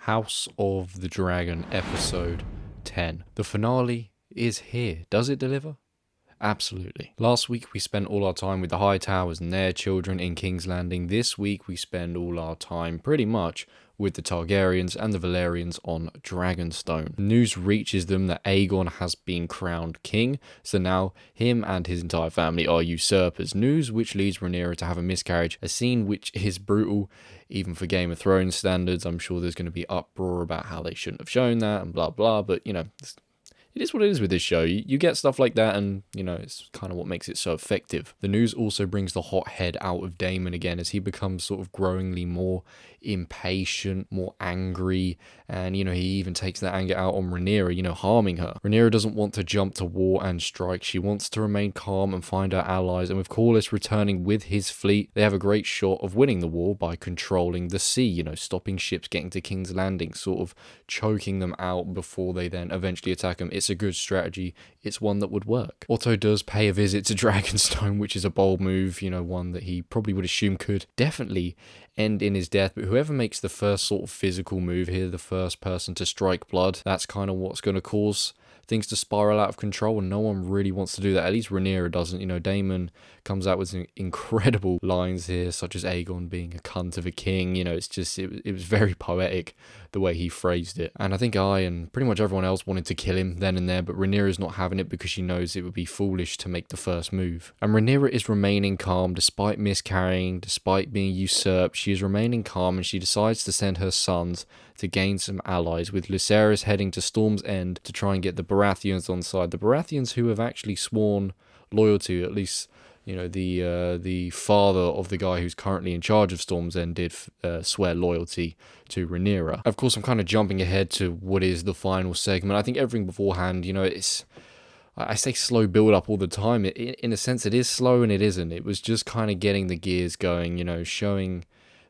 House of the Dragon, episode 10. The finale is here. Does it deliver? Absolutely. Last week we spent all our time with the Hightowers and their children in King's Landing. This week we spend all our time pretty much with the Targaryens and the Valyrians on Dragonstone. News reaches them that Aegon has been crowned king, so now him and his entire family are usurpers. News which leads Rhaenyra to have a miscarriage, a scene which is brutal, even for Game of Thrones standards. I'm sure there's going to be uproar about how they shouldn't have shown that and blah blah, but you know, it is what it is with this show. You get stuff like that and, you know, it's kind of what makes it so effective. The news also brings the hot head out of Daemon again as he becomes sort of growingly more impatient, more angry, and, you know, he even takes that anger out on Rhaenyra, you know, harming her. Rhaenyra doesn't want to jump to war and strike. She wants to remain calm and find her allies, and with Corlys returning with his fleet, they have a great shot of winning the war by controlling the sea, you know, stopping ships getting to King's Landing, sort of choking them out before they then eventually attack them. It's a good strategy. It's one that would work. Otto does pay a visit to Dragonstone, which is a bold move, you know, one that he probably would assume could definitely end in his death, but whoever makes the first sort of physical move here, the first person to strike blood, that's kind of what's going to cause things to spiral out of control, and no one really wants to do that. At least Rhaenyra doesn't. You know, Daemon comes out with some incredible lines here, such as Aegon being a cunt of a king. You know, it's just, it was very poetic the way he phrased it. And I think I and pretty much everyone else wanted to kill him then and there, but Rhaenyra's not having it because she knows it would be foolish to make the first move. And Rhaenyra is remaining calm despite miscarrying, despite being usurped. She is remaining calm, and she decides to send her sons to gain some allies, with Lucerys heading to Storm's End to try and get the Baratheons on side. The Baratheons who have actually sworn loyalty, at least, you know, the father of the guy who's currently in charge of Storm's End did swear loyalty to Rhaenyra. Of course, I'm kind of jumping ahead to what is the final segment. I think everything beforehand, you know, I say slow build up all the time. In a sense, it is slow and it isn't. It was just kind of getting the gears going, you know, showing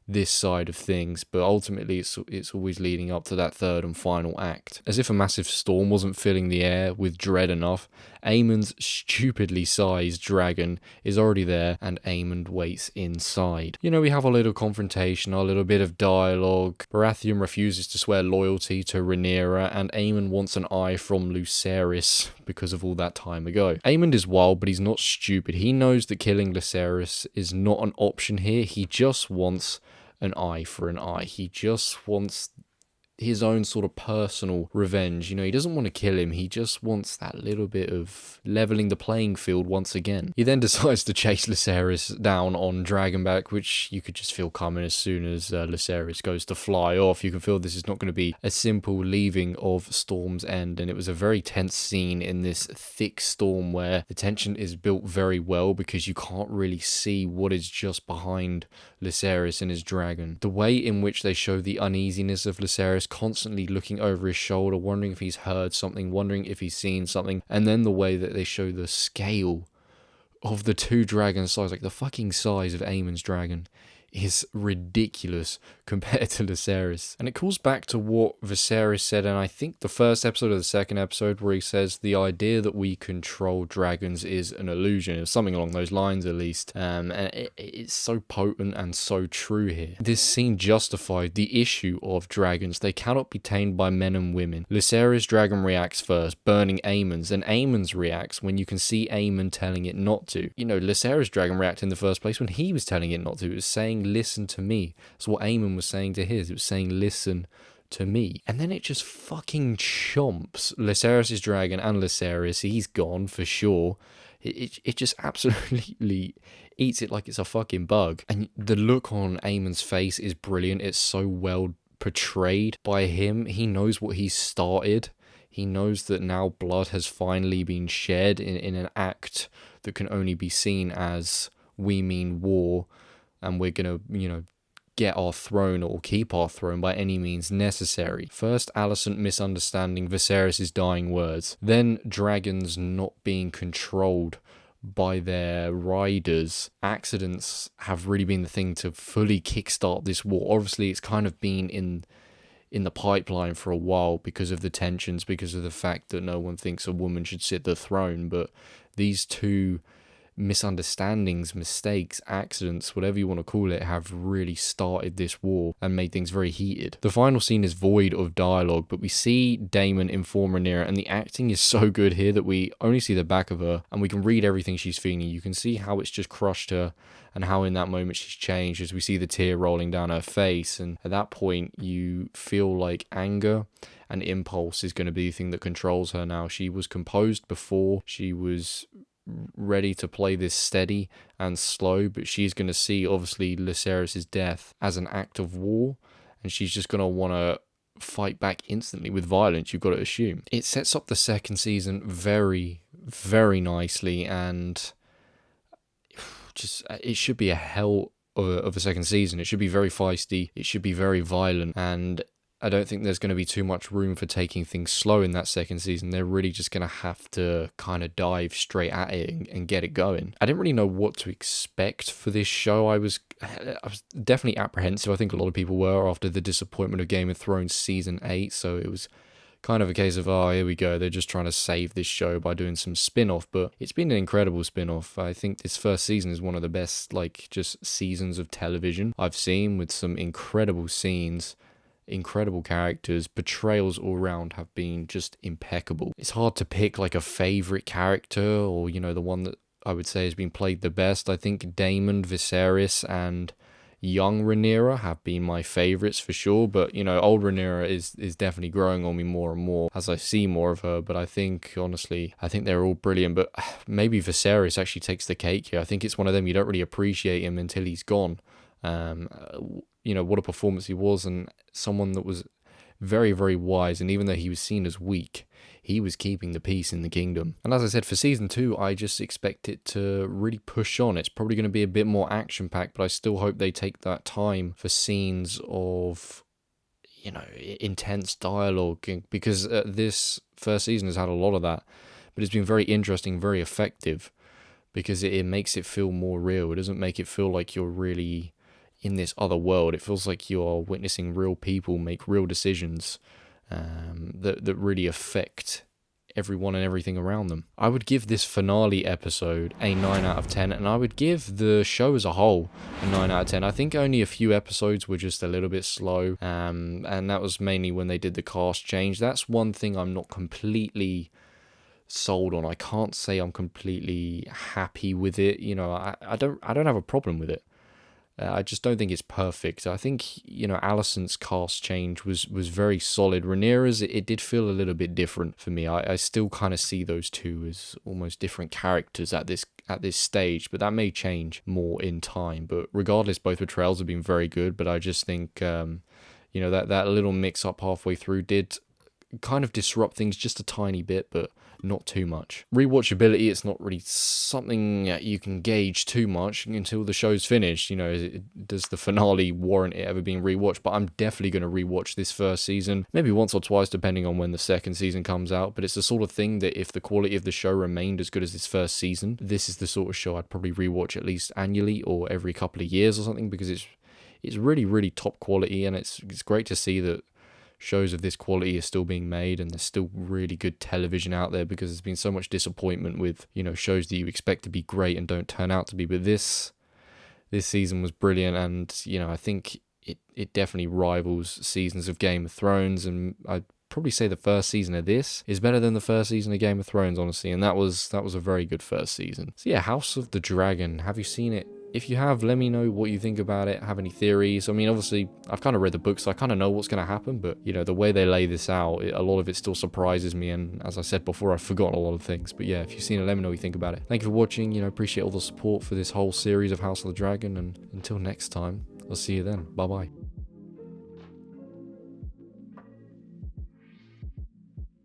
this side of things, but ultimately it's always leading up to that third and final act. As if a massive storm wasn't filling the air with dread enough, Aemon's stupidly sized dragon is already there, and Aemon waits inside. You know, we have a little confrontation, a little bit of dialogue. Baratheon refuses to swear loyalty to Rhaenyra, and Aemon wants an eye from Lucerys because of all that time ago. Aemon is wild, but he's not stupid. He knows that killing Lucerys is not an option here. He just wants an eye for an eye. He just wants his own sort of personal revenge. You know, he doesn't want to kill him. He just wants that little bit of leveling the playing field once again. He then decides to chase Lucerys down on Dragonback, which you could just feel coming as soon as Lucerys goes to fly off. You can feel this is not going to be a simple leaving of Storm's End, and it was a very tense scene in this thick storm where the tension is built very well because you can't really see what is just behind Lucerys and his dragon. The way in which they show the uneasiness of Lucerys, constantly looking over his shoulder, wondering if he's heard something, wondering if he's seen something, and then the way that they show the scale of the two dragons' size, like the fucking size of Aemon's dragon, is ridiculous compared to Lucerys. And it calls back to what Viserys said, and I think the first episode or the second episode, where he says the idea that we control dragons is an illusion. It was something along those lines, at least. And it's so potent and so true here. This scene justified the issue of dragons. They cannot be tamed by men and women. Lucerys' dragon reacts first, burning Aemon's, and Aemon's reacts when you can see Aemon telling it not to. You know, Lucerys' dragon reacted in the first place when he was telling it not to. It was saying, listen to me. That's what Aemon was saying to his. It was saying, listen to me. And then it just fucking chomps Lucerys' dragon and Lucerys. He's gone for sure. It just absolutely eats it like it's a fucking bug. And the look on Aemon's face is brilliant. It's so well portrayed by him. He knows what he's started. He knows that now blood has finally been shed in an act that can only be seen as we mean war. And we're going to, you know, get our throne or keep our throne by any means necessary. First, Alicent misunderstanding Viserys' dying words. Then, dragons not being controlled by their riders. Accidents have really been the thing to fully kickstart this war. Obviously, it's kind of been in the pipeline for a while because of the tensions, because of the fact that no one thinks a woman should sit the throne. But these two misunderstandings, mistakes, accidents, whatever you want to call it, have really started this war and made things very heated. The final scene is void of dialogue, but we see Daemon inform Rhaenyra, and the acting is so good here that we only see the back of her and we can read everything she's feeling. You can see how it's just crushed her and how in that moment she's changed as we see the tear rolling down her face. And at that point you feel like anger and impulse is going to be the thing that controls her now. She was composed before, she was ready to play this steady and slow, but she's going to see obviously Lucerys' death as an act of war, and she's just going to want to fight back instantly with violence, you've got to assume. It sets up the second season very, very nicely, and just it should be a hell of a second season. It should be very feisty, it should be very violent, and I don't think there's going to be too much room for taking things slow in that second season. They're really just going to have to kind of dive straight at it and get it going. I didn't really know what to expect for this show. I was definitely apprehensive. I think a lot of people were after the disappointment of Game of Thrones Season 8. So it was kind of a case of, oh, here we go. They're just trying to save this show by doing some spin-off. But it's been an incredible spin-off. I think this first season is one of the best, like, just seasons of television I've seen, with some incredible scenes, incredible characters. Portrayals all around have been just impeccable. It's hard to pick like a favorite character, or the one that I would say has been played the best. I think Daemon, Viserys, and young Rhaenyra have been my favorites for sure, but old Rhaenyra is definitely growing on me more and more as I see more of her. But I think honestly they're all brilliant, but maybe Viserys actually takes the cake here. I think it's one of them, you don't really appreciate him until he's gone. What a performance he was, and someone that was very, very wise, and even though he was seen as weak, he was keeping the peace in the kingdom. And as I said, for season 2, I just expect it to really push on. It's probably going to be a bit more action-packed, but I still hope they take that time for scenes of, intense dialogue, because this first season has had a lot of that, but it's been very interesting, very effective, because it makes it feel more real. It doesn't make it feel like you're really in this other world. It feels like you are witnessing real people make real decisions that really affect everyone and everything around them. I would give this finale episode a 9 out of 10, and I would give the show as a whole a 9 out of 10. I think only a few episodes were just a little bit slow, and that was mainly when they did the cast change. That's one thing I'm not completely sold on. I can't say I'm completely happy with it. I don't have a problem with it. I just don't think it's perfect. I think, Alicent's cast change was very solid. Rhaenyra's, it did feel a little bit different for me. I still kind of see those two as almost different characters at this stage, but that may change more in time. But regardless, both portrayals have been very good, but I just think, that little mix-up halfway through did kind of disrupt things just a tiny bit, but not too much. Rewatchability, it's not really something you can gauge too much until the show's finished. Does the finale warrant it ever being rewatched? But I'm definitely going to rewatch this first season, maybe once or twice depending on when the second season comes out. But it's the sort of thing that if the quality of the show remained as good as this first season, this is the sort of show I'd probably rewatch at least annually or every couple of years or something, because it's really, really top quality, and it's great to see that shows of this quality are still being made, and there's still really good television out there, because there's been so much disappointment with shows that you expect to be great and don't turn out to be. But this season was brilliant, and I think it definitely rivals seasons of Game of Thrones, and I'd probably say the first season of this is better than the first season of Game of Thrones, honestly, and that was a very good first season. So yeah, House of the Dragon, have you seen it? If you have, let me know what you think about it. Have any theories? I mean, obviously, I've kind of read the book, so I kind of know what's going to happen. But, the way they lay this out, a lot of it still surprises me. And as I said before, I've forgotten a lot of things. But yeah, if you've seen it, let me know what you think about it. Thank you for watching. Appreciate all the support for this whole series of House of the Dragon. And until next time, I'll see you then. Bye-bye.